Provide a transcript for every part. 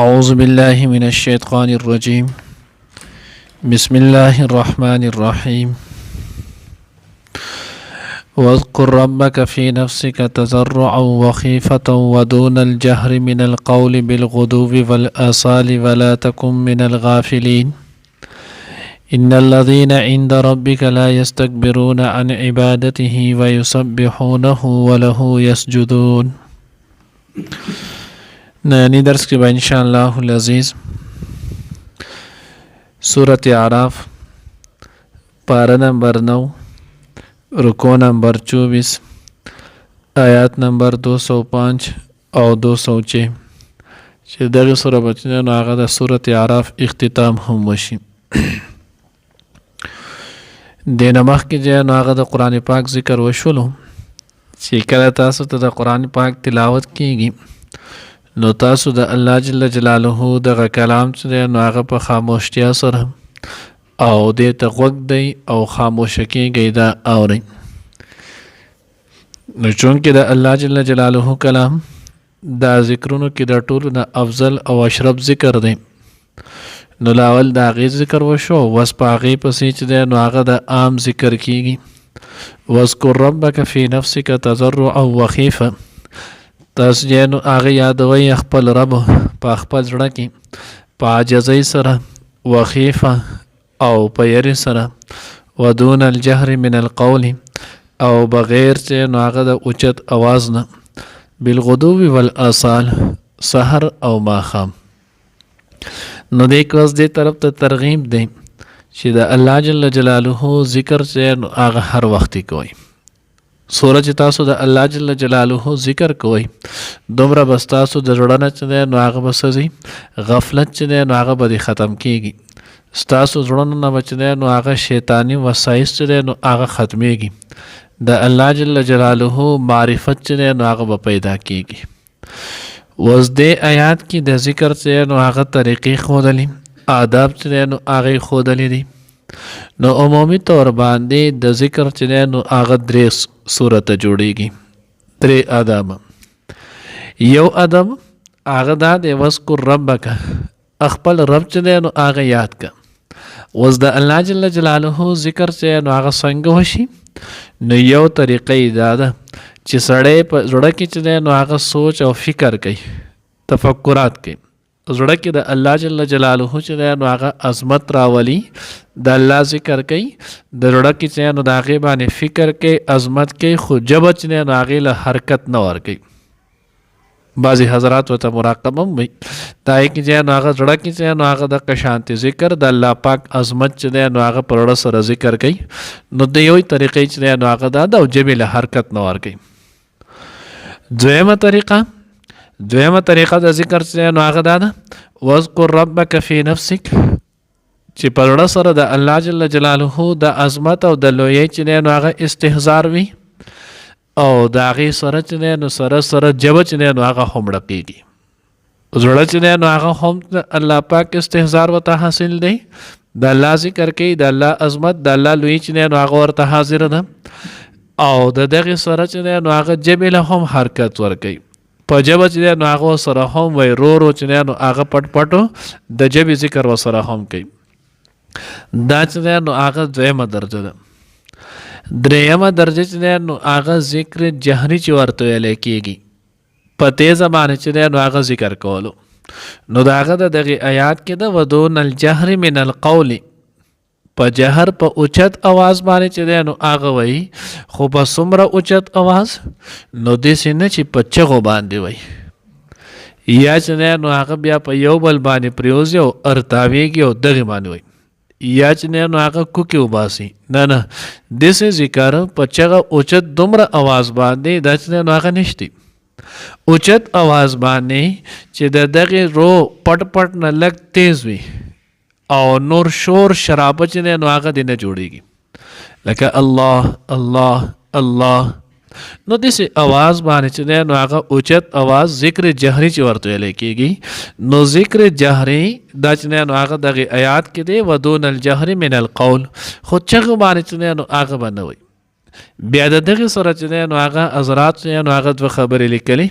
أعوذ بالله من الشيطان الرجيم بسم الله الرحمن الرحيم واذكر ربك في نفسك تضرعا وخيفة ودون الجهر من القول بالغدو والآصال ولا تكن من الغافلين إن الذين عند ربك لا يستكبرون عن عبادته ويسبحونه وله يسجدون. نانی درس کے بعد انشاءاللہ العزیز سورۃ اعراف پارہ نمبر 9 رکوع نمبر 24 آیات نمبر 205 او 206 چې دغه سوره بچنه نو هغه د سورۃ اعراف اختتام هم وشي. د نمخ کې چې نو هغه د قرآن پاک ذکر وشولو چې کله تاسو ته د قرآن پاک تلاوت کیږي نو تاسو د الله جل جلاله دغه کلام چې نو هغه په خاموشتیا سره او دې ته غوږ دی او خاموشه کېږئ دا اورئ. نو چونکې د الله جل جلاله کلام دا ذکرونو کې د ټولو نه افضل او اشرف ذکر دی نو لاول د هغې ذکر وشو وس په هغې پسې چې دی نو هغه د عام ذکر کېږي. واذکر ربک فی نفسک تضرعا وخیفه تاسو چې نو هغه یادوئ خپل رب په خپل زړه کې په عاجزۍ سره وخیفه او په یرې سره ودون الجهر من القول او بغیر چې نو هغه د اوچت اواز نه بالغدو والآصال سحر او ماښام. نو دې کوس دې طرف ته ترغیب دی چې د الله جل جلاله ذکر چې نو هغه هر وخت کوئ. سوره چې تاسو د الله جل جلاله ذکر کوئ دومره بس تاسو د زړه نه چې دی نو هغه به څه ځي غفلت چې دی نو هغه به دې ختم کېږي. ستاسو زړونو نه به چې دی نو هغه شیطاني وسایس چې دی نو هغه ختمیږي. د الله جل جلاله معرفت چې دی نو هغه به پیدا کېږي. اوس دې آیات کې د ذکر چې نو هغه طریقې ښودلي آداب چې دی نو هغه یې ښودلي دي. نو عمومي طور باندې د ذکر چې دی نو هغه درې صورته جوړیږي، درې آداب. یو ادب هغه دا دی واذکر ربک خپل رب چې دی نو هغه یاد که. اوس د الله جل جلاله ذکر چې نو هغه څنګه وشي نو یو طریقه یې دا ده چې سړی په زړه کې چې دی نو هغه سوچ او فکر کوي تفکرات کوي. زړه کې د الله جل جلاله چې دی نو هغه عظمت راولي د الله ذکر کوي د زړه کې چې نو د هغې باندې فکر کوي عظمت کوي خو ژبه چې دی نو هغې له حرکت نه ورکوي. بعضې حضرات ورته مراقبه هم وي دا یې کې چې نو هغه زړه کې چې نو هغه دغه شانتې ذکر د الله پاک عظمت چې دی نو هغه پر زړه سره ذکر کوي. نو د یوې طریقې چې دی نو هغه دا ده او ژبې له حرکت نه ورکوي. دویمه طریقه د ذکر چې نو هغه دا ده واذکر ربک فی نفسک چې په زړه سره د الله جل جلاله د عظمت او د لویۍ چې دی نو هغه استحضار وي او د هغې سره چې دی نو سره ژبه چې دی نو هغه هم ډکېږي. زړه چې دی نو هغه هم د الله پاک استحضار ورته حاصل دی د الله ذکر کوي د الله عظمت د الله لویۍ چې دی نو هغه ورته حاضره ده او د دغې سره چې دی نو هغه ژبې له هم حرکت ورکوي. په ژبه چې دی نو هغه سره هم وایي رو چې دی نو هغه پټو د ژبې ذکر ورسره هم کوي. دا چې دی نو هغه دویمه درجه ده. دریمه درجه چې دی نو هغه ذکر جهري چې ورته ویلی کېږي په تیزه باندې چې دی نو هغه ذکر کولو. نو د هغه د دغې آیات کې ده ودون الجهر من القول په جهر په اوچت اواز باندې چې دی نو هغه وایي خو په څومره اوچت اواز نو داسې نه چې په چغو باندې وایي یا چې دی نو هغه بیا په یو بل باندې پریوځي او ارتاویږي او دغې باندې وایي یا چې دی نو هغه کوکې وباسي. نه داسې ذکر په چغه اوچت دومره اواز باندې دا چې دی نو هغه نشتی. اوچت اواز باندې چې د دغې رو پټ نه لږ تیز وي او نور شور شرابه چې دی نو هغه دې نه جوړیږي لکه الله الله الله. نو داسې اواز باندې چې دی نو هغه اوچت اواز ذکر جهري چې ورته ویلی کېږي. نو ذکر جهري دا چې دی نو هغه دغې آیات کې دی ودون الجهر من القول خو چغې باندې چې دی نو هغه به نه وایي بیا د دغه سره چې دی نو هغه حضرات چې نو هغه دوه خبرې لیکلي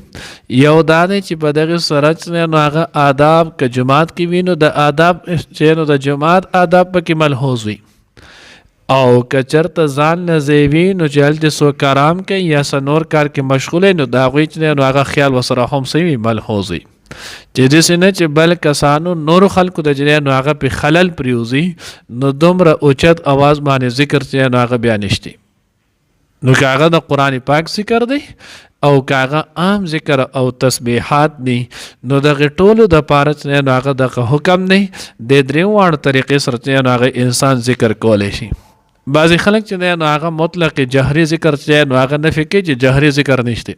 یو دا دی چې په دغه سره چې نو هغه آداب که جماعت کې وي نو د آداب چې نو د جماعت آداب پکې ملحوظ وي او که چېرته ځان نه ځایوي نو چې هلته څوک آرام کوي یا څه نور کار کې مشغول نو د هغوی چې دی نو هغه خیال ورسره هم څه وي ملحوظ وي چې داسې نه چې بل کسانو نورو خلکو د چې دی نو هغه پې خلل پرېوځي نو دومره اوچت اواز باندې ذکر چې نو هغه بیا نشتی نو که هغه د قرآن پاک ذکر دی او که هغه عام ذکر او تسبیحات دی نو دغه ټولو د پاره چې نو هغه دغه حکم دی د درېو واړو طریقې سره چې نو هغه انسان ذکر کولی شي بعضې خلک چې دی نو هغه مطلق جهري ذکر چې نو هغه نفي کوي چې جهري ذکر نشته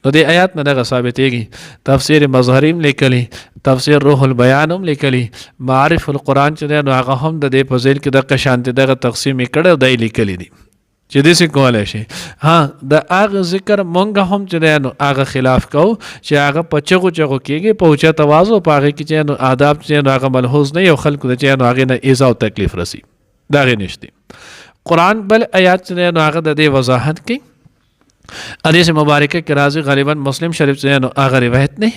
نو د آیات نه دغه ثابتېږي تفسیر مظهري هم لیکلی تفسیر روح البیان هم لیکلی معارف القرآن چې دی نو هغه هم د دې په ذیل کې دغه شانتې دغه تقسیم یې کړی او دی لیکلی دي چې داسې کولی شي ها د هغه ذکر مونږ هم چې دی نو هغه خلاف کوو چې هغه په چغو چغو کېږي په اوچت اواز او په هغې کې چې نو آداب چې نو هغه ملحوظ نه وي او خلکو ته چې نو هغې نه ایزا او تکلیف رسي د هغې نشته قرآن بل آیات چې دی نو هغه د دې وضاحت کوي حدیث مبارکه کې راځي غالبا مسلم شریف چې نو هغه روایت نه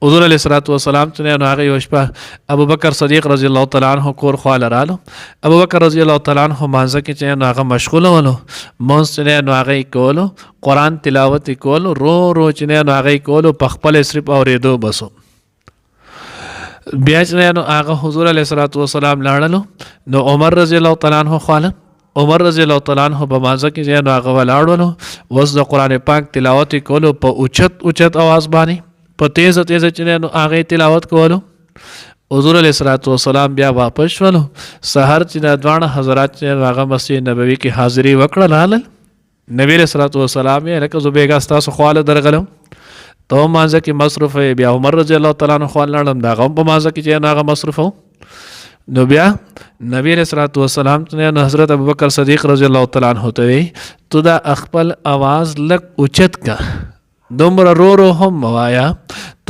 حضور علیه الصلاۃ والسلام چې نو هغه یو شپه ابوبکر صدیق رضی الله تعالی عنہ کور خواله رالو ابوبکر رضی الله تعالی عنہ مانځه کې چې نو هغه مشغوله ولو مونځ چې نو هغه کولو قرآن تلاوت کولو رو چې نو هغه کولو په خپل صرف اورېدو بسو بیا چې نو هغه حضور علیه الصلاۃ والسلام لاړلو نو عمر رضی الله تعالی عنہ خواله عمر رضی الله تعالی عنہ په مانځه کې چې نو هغه ولاړ ولو وس د قرآن پاک تلاوت کولو په اوچت اواز باندې په تیزه چې نو هغه تلاوت کولو حضور علیه الصلاۃ والسلام بیا واپس شولو سحر چې د دواړه حضرات چې هغه مسجد نبوي کې حاضري وکړه لاله نبی علیه الصلاۃ والسلام یې لکه زه بیګا ستاسو خواله درغلم ته مانځه کې مصروف بیا عمر رضی الله تعالی عنہ خواله لاړم د هغه په مانځه کې چې هغه مصروف نو بیا نبی علیہ الصلوۃ والسلام ته حضرت ابوبکر صدیق رضی الله تعالی عنہ ته وی تو دا خپل आवाज لک اوچت کا دومره رو هم وایا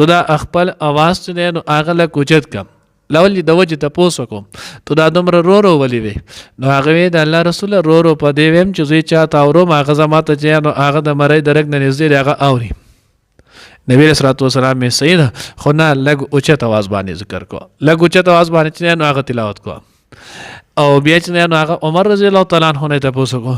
تو دا خپل आवाज ته نو هغه لک اوچت کا لولې د وجه تاسو کوم تو دا دومره رو ولې وی نو هغه د الله رسول رو په دی ویم چې زوی چا تاورو هغه زماته چې نو هغه د مړی درک نه نږدې هغه اوري نبی علیہ الصلوۃ والسلام میں صحیح ده خو نه لږ اوچت اواز باندې ذکر کو لږ اوچت اواز باندې چې نو هغه تلاوت کو او بیا چې نو هغه عمر رضی الله تعالی عنہ نه تاسو کو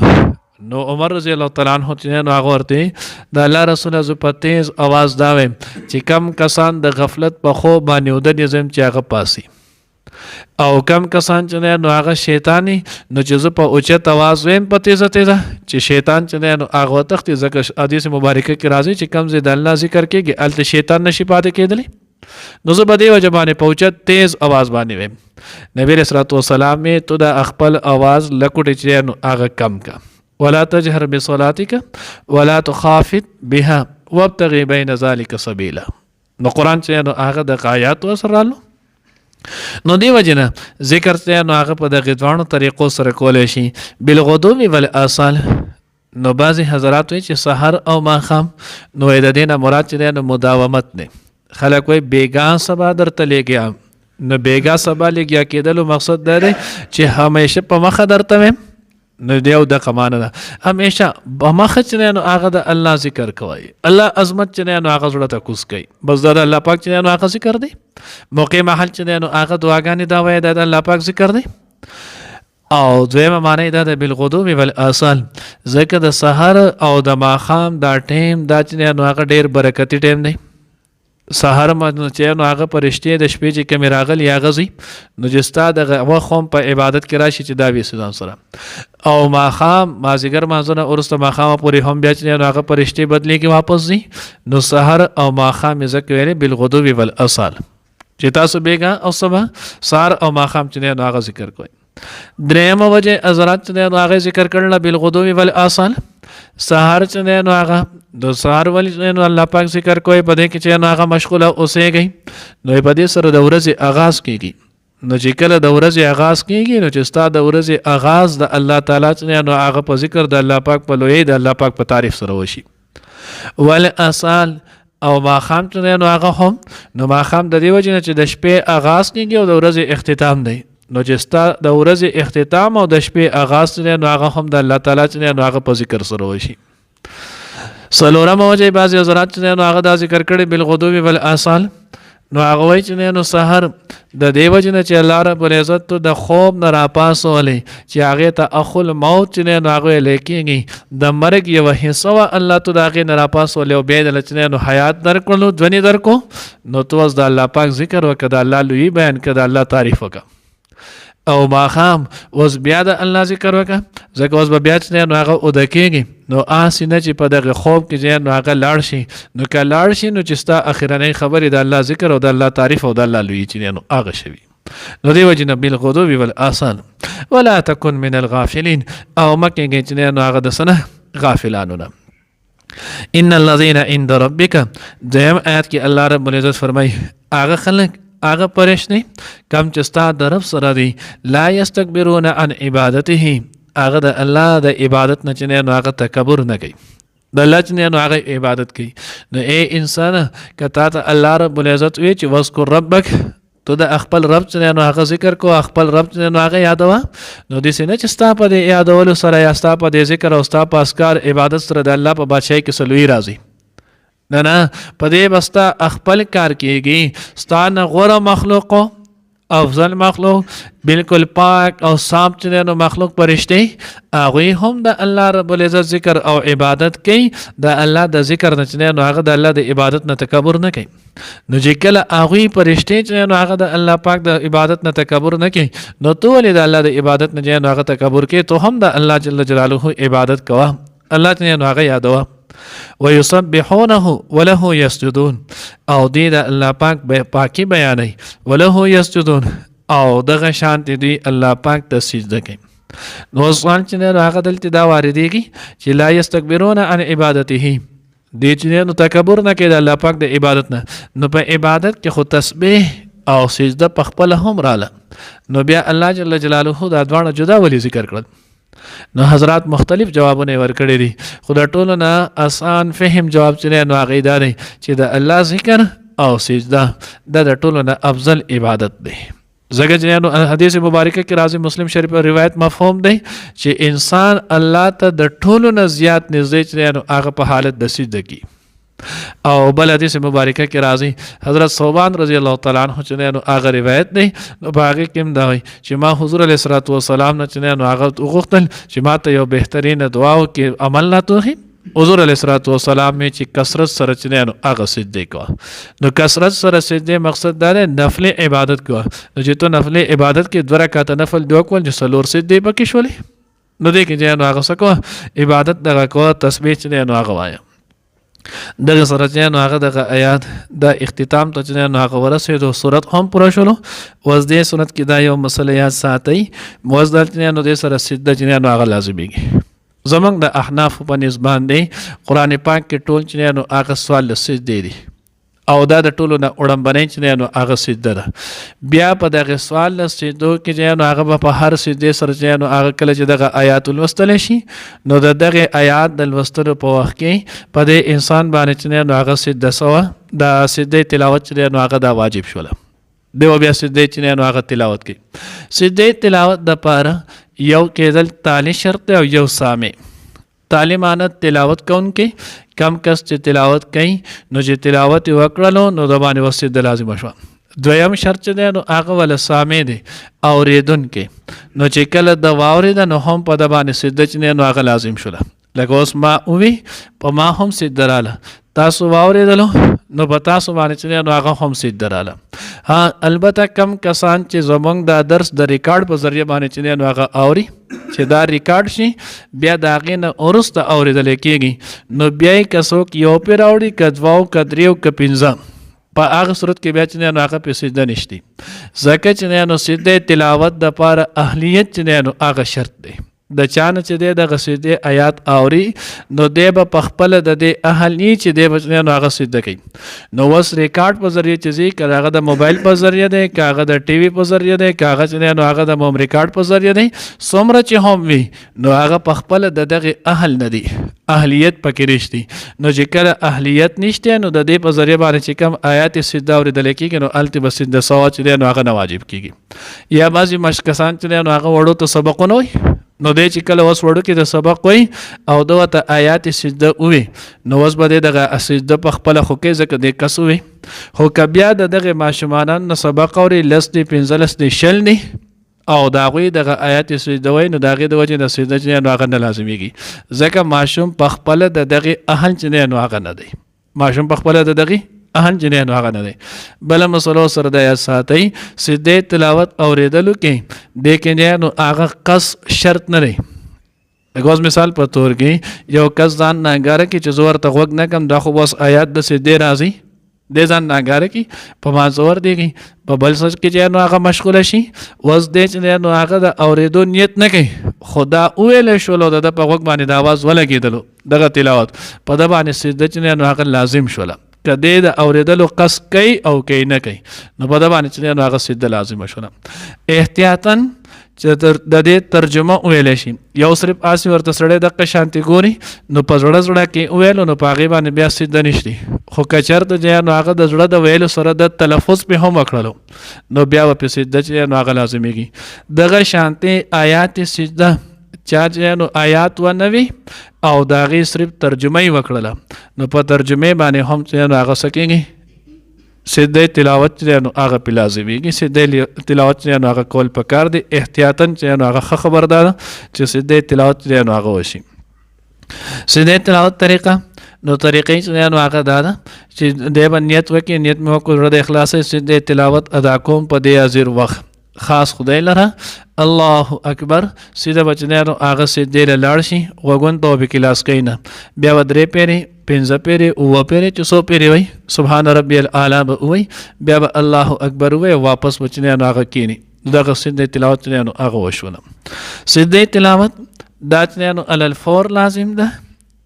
نو عمر رضی الله تعالی عنہ چې نو هغه ورته د الله رسول ز په تیز اواز دا ویم چې کم کسان د غفلت په خو باندې ود نظم چې هغه پاسي او کم کسان چې نو هغه شیطانی نو چې زه په اوچت اواز ویم په تیزه چې شیطان چې نو هغه تخت ځکه حدیث مبارکه کې راځي چې کم زه د الله ذکر کېږي الته شیطان نشي پاتې کېدلی نو زه به دې وجه باندې په اوچت تیز اواز باندې ویم نبی علیہ الصلوۃ والسلام می تو د خپل اواز لکوټ چې نو هغه کم کا ولا تجهر بصلاتك ولا تخافت بها وابتغي بين ذلك سبيلا نو قرآن چې نو هغه د آیات وسرالو نو دی وجنه ذکر ته نو هغه په دغه دوانو طریقو سره کولای شي بالغدو والآصال نو بعضی حضرات وی چې سحر او ماخام نو د دینه مراد چې نو مداومت نه خلک وی بیگا سبا درته لګیا نو بیگا سبا لګیا کېدلو مقصد دا دی چې همیشه په مخه درته ویم نو دیو د قمانه ده همیشه په مخه چې نو هغه د الله ذکر کوي الله عظمت چې نو هغه زړه ته کوس کوي بس دا الله پاک چې نو هغه ذکر دی موقع محل چې نو هغه دعاګانې دا وایي د الله پاک ذکر دی او دویمه معنی دا د بالغدو والآصال ځکه د سحر او د ماښام دا ټیم دا چې نو هغه ډیر برکتی ټیم دی سحر مدنو چې نو هغه پرشتي د شپې چې کمی راغلی هغه زی نو چې ستا د وخت هم په عبادت کې راشي چې دا وي ځان سره او ماښام مازیګر مازونه وروسته ماښام پورې هم بیا چې نو هغه پرشتي بدلی کې واپس ځي نو سحر او ماښام یې ځکه ویلې بالغدو والآصال چې تاسو بیګا او صبح سحر او ماښام چې نو هغه ذکر کوئ درېمه وجه حضرات چې نو هغه ذکر کړل بالغدو والآصال سحر چې نو هغه د سحر ولې نو الله پاک ذکر کوي په دې کې چې نو هغه مشغوله اوسېږي نو په دې سره د ورځې آغاز کیږي نو چې کله د ورځې آغاز کیږي نو چې ستا د ورځې آغاز د الله تعالی چې نو هغه په ذکر د الله پاک په لوی د الله پاک په تعریف سره وشي والآصال او ماښام چې نو هغه هم نو ماښام د دې وجې نه چې د شپې آغاز کیږي او د ورځې اختتام دی نو چې ستا د ورځې اختتام او د شپې آغاز چې دی نو هغه هم د الله تعالی چې دی نو هغه په ذکر سره وشي. څلورمه وجه بعضې حضرات چې دی نو هغه دا ذکر کړی بالغدو والآصال، نو هغه وایي چې دی نو سحر د دې وجې نه چې الله رب العزت د خوب نه راپاڅولی چې هغې ته اخو الموت چې دی نو هغه ویلی کېږي د مرګ یوه حصه وه الله تو د هغې نه راپاڅولی او بیا یې دله چې دی نو حیات درکړلو ژوندې درکړو، نو تو اوس د الله پاک ذکر وکړه، د الله لویي بیان کړه، د الله تعریف وکړه. او ماښام اوس بیا د الله ذکر وکړه، ځکه اوس به بیا چې دی نو هغه اوده کېږي، نو هسې نه چې په دغه خوب کې چې نو هغه لاړ شي، نو که لاړ شي نو چې ستا اخرنۍ خبرې د الله ذکر او د الله تعریف او د الله لویي چې دی نو هغه شوي. نو دې وجې نه بالغدو والآصال ولا تکن من الغافلین، او مه کېږئ چې دی نو هغه د څه نه غافلانو نه. ان الذین عند ربک، دویم آیات کې الله رب العزت فرمایي هغه خلک هغه پرېشنې کم چې ستا د رب سره دی لا یستکبرون عن عبادته، هغه د الله د عبادت نه چې نو هغه تکبر نه کوي، د الله چې نو هغه عبادت کوي. نو ای انسانه که تا ته الله رب العزت وی چې واذکر ربک، تو د خپل رب چې نو هغه ذکر کو، خپل رب چې نو هغه یادوه، نو داسې نه چې ستا په دې یادولو سره یا ستا په دې ذکر او ستا په اذکار عبادت سره د الله په بادشاهۍ کې څه لوی راځي. نه نه، په دې به ستا خپل کار کېږي، ستا نه غوره مخلوقو افضل مخلوق بالکل پاک او صاف چې دی نو مخلوق پرشتې هغوی هم د الله رب العزت ذکر او عبادت کوي، د الله د ذکر نه چې دی نو هغه د الله د عبادت نه تکبر نه کوي. نو چې کله هغوی پرشتې چې نو هغه د الله پاک د عبادت نه تکبر نه کوي، نو تو ولې د الله د عبادت نه چې نو هغه تکبر کوي؟ تو هم د الله جل جلاله عبادت کوه، الله چې نو هغه یادوه. ويسبحونه وله يسجدون، او دی د الله پاک پاکی بیانوي، وله يسجدون، او دغه شانتې دوی الله پاک ته سجده کوي. نو سوال چې دی هغه دلته دا واردېږي چې لا یستکبرون عن عبادته، دی چې نو تکبر نه کوي د الله پاک د عبادت نه، نو په عبادت کې خو تسبیح او سجده په خپله هم راله، نو بیا الله جل جلاله دا دواړه جدا ولې ذکر کړل؟ نو حضرات مختلف جوابونه ورکړي دي، خو د ټولو نه آسان فهم جواب چې دی نو هغې دا دی چې د الله ذکر او سجده د ټولو نه افضل عبادت دی. ځکه چې نو حدیث مبارکه کې راځي، مسلم شریف روایت مفهوم دی چې انسان الله ته د ټولو نه زیات نږدې چې دی نو هغه په حالت د سجده کې. او بل حدیث مبارکه کې راځي حضرت ثوبان رضی الله تعالی عنہ چې نو هغه روایت دی، نو په هغې کې هم دا وایي چې ما حضور علیه الصلاة والسلام نه چې نو هغه وغوښتل چې ما ته یو بهترینه دعا وکړي، عمل نه توخي. حضور علیه الصلاة والسلام مې چې کثرت سره چې نو هغه سجدې کوه، نو کثرت سره سجدې مقصد دا دی نفل عبادت کوه. نو چې تو نفل عبادت کې 2 رکعته نفل دوه کول چې 4 سجدې پکې شولې، نو دې کې چې نو هغه څه کوه عبادت دغه کوه، تسبیح چې نو هغه وایه. دغه سره چې نو هغه دغه آیات د اختتام ته چې نو هغه ورسېدو، صورت هم پوره شولو. اوس دې صورت کې دا یو مسله یاد ساتئ، اوس دلته نو دې سره سجده چې نو هغه لازمیږي. زمونږ د احناف په نسبت دی قرآن پاک کې ټول چې نو هغه سوال سجدې دي، او دا د ټولو نه وړاندې چې نو هغه سجده ده. بیا په دغه سوال سجدو کې چې نو هغه په هر سجدې سره چې نو هغه کله چې دغه آیات لوستلی شي، نو د دغه آیات د لوستلو په وخت کې په دې انسان باندې چې نو هغه سجده سوه، د سجدې تلاوت چې نو هغه دا واجب شوله، دی بیا سجدې چې نو هغه تلاوت کوي. سجدې تلاوت دپاره یو کېدل تالی شرط دی او یو سامع. تالی معنی تلاوت کوونکی، کم کس چې تلاوت کوي نو چې تلاوت یې وکړلو نو د باندې وسجده لازمه شوه. دویم شرط چې دی نو هغه وله سامع دی اورېدونکی، نو چې کله د واورېده نو هم په د باندې سجده چې دی نو هغه لازم شوله. لکه اوس ما ووي په ما هم سجده راله، تاسو واورېدلو نو په تاسو باندې چې دی نو هغه هم سجده راله. ها البته کم کسان چې زمونږ دا درس د ریکارډ په ذریعه باندې چې دی نو هغه اوري، چې دا ریکارډ شي بیا د هغې نه وروسته اورېدلی کېږي، نو بیا یې که څوک یو پې راوړي، که 2 که 3 که 5، په هغه صورت کې بیا چې دی نو هغه پې سجده نشتی، ځکه چې دی نو سجده تلاوت دپاره اهلیت چې دی نو هغه شرط دی. د چانه چې دی دغه سجدې آیات اوري نو دی به په خپله د دې اهل نی چې دی به نو هغه سجده کوي. نو اوس ریکارډ په ذریعه چې ځي که هغه د موبایل په ذریعه دی که هغه د ټي وي په ذریعه دی که هغه چې دی نو هغه د موم ریکارډ په ذریعه دی څومره چې هم وي نو هغه په خپله د دغې اهل نه دی اهلیت پکې نشتی. نو چې کله اهلیت نشته نو د دې په ذریعه باندې چې کوم آیات سجده اورېدلی کېږي نو هلته به سجده سوا چې دی نو هغه نه واجب کېږي. یا بعضې مشکسان چې دی نو هغه وړو ته سبقونه وایي نو دی چې کله اوس وړو کې د سبق وایي او ده ورته آیات سجده ووي نو اوس به دی دغه سجده په خپله خو کوي ځکه دی کس ووي. خو که بیا د دغې ماشومانان نه سبق اوري 10 دی 15 دی 20 دی او د هغوی دغه آیات سجده وایي نو د هغې د وجې د سجده چې دی نو هغه نه لازمیږي ځکه ماشوم په خپله د دغې اهل چې دی نو هغه نه دی. ماشوم په خپله د دغې اهل چې دی نو هغه نه دی. بله مسلو سره د یاد ساتئ سجدې تلاوت اورېدلو کې دې کې دی نو هغه قص شرط نه دی. لکه اوس مثال په طور کې یو کس ځان ناګاره کړي چې زه ورته غوږ نه کړم دا خو بس آیات د سجدې راځي دی ځان ناګاره کړي په مازور دی کړي په بل څه کې چې نو هغه مشغوله شي اوس دی چې دی نو هغه د اورېدو نیت نه کوي خو دا وویلی شولو د ده په غوږ باندې د اواز ولګېدلو دغه تلاوت په ده باندې سجده چې دی نو هغه لازم شوله. که دی د اورېدلو قصد کوي او کوي نه کوي نو په ده باندې چې دی نو هغه سجده لازمه شوله. احتیاطاً چې د دې ترجمه وویلی شي یو صرف اسې ورته سړی دقه شانتې ګوري نو په زړه زړه کې وویلو نو په هغې باندې بیا سجده نشتی. خو که چېرته چې نو هغه د زړه د ویلو سره د تلفظ پې هم وکړلو نو بیا به پې سجده چې نو هغه لازمیږي. دغه شانتې آیات سجده چا چې نو آیات ونه وي او د هغې صرف ترجمه یې وکړله نو په ترجمې باندې هم چې نو هغه څه کېږي سجده تلاوت چې نو هغه پې لازمیږي. سجده تلاوت چې نو هغه کول پکار دی. احتیاطاً چې نو هغه ښه خبر ده چې سجده تلاوت چې نو هغه وشي. سجده تلاوت طریقه نو طریقې چې نو هغه دا ده چې دی به نیت وکړي نیت مې وکړو زړه د اخلاص سجده تلاوت ادا کوم په دې حاضر وخت خاص خدای لره الله اکبر سیده به چې دی نو هغه سجدې له لاړ شي غوږونو ته به پکې لاس کوي نه بیا به 3 پیرې 15 پیرې 9 پیرې چې 100 پیرې وایي سبحان ربي الاعلی به ووایي بیا به الله اکبر ووایي واپس به چې دی نو هغه کښېني دغه سجدې تلاوت چې دی نو هغه وشوله. سجدې تلاوت دا چې دی نو علی الفور لازم ده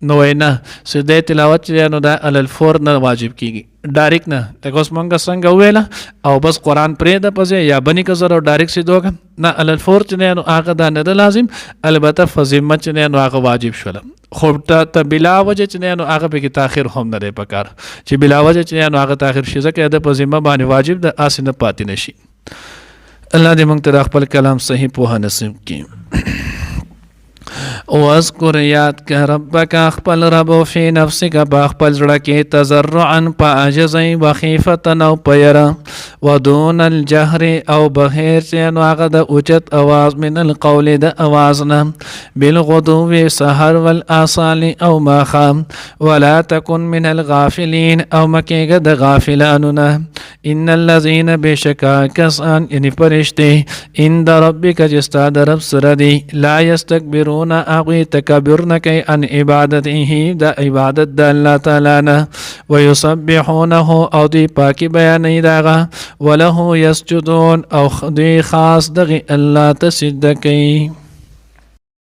نو نه سجدې تلاوت چې نو دا علی الفور نه واجب کېږي ډایرکټ نه. لکه اوس مونږ څنګه وویله او بس قرآن پرېږده په ځای یا بنې که زه او ډایرکټ سجده وکړم نه علی الفور چې دی نو هغه دا نه ده لازم البته فضیمت چې دی نو هغه واجب شوله. خو ته بلا وجه چې دی نو هغه پکې تاخیر هم نه دی پکار چې بلا وجه چې دی نو هغه تاخیر شي ځکه د په ذمه باندې واجب ده هسې نه پاتې نه شي. الله دې مونږ ته د خپل کلام صحیح پوهه نصیب کړي. واذکر یاد که ربک خپل رب فی نفسک په خپل زړه کې تضرعا په عجزۍ و خیفتن او په یره و دون الجهر او بغیر چې نو هغه د اوچت اواز من القول د اواز نه بالغدو سحر والآصال او ماښام ولا تکن من الغافلین او مکیږه د غافلانو نه ان الذین بشکا کسان یعنی فرشتې عند ربک چې ستا د رب سره دي لا یستکبرون اغوی تکبر نکی ان عبادته دا عبادت دا اللہ تعالی نه ویسبحونه او دی پاکی بیانی داغا وله یسجدون او دی خاص دغی اللہ تسجد کی.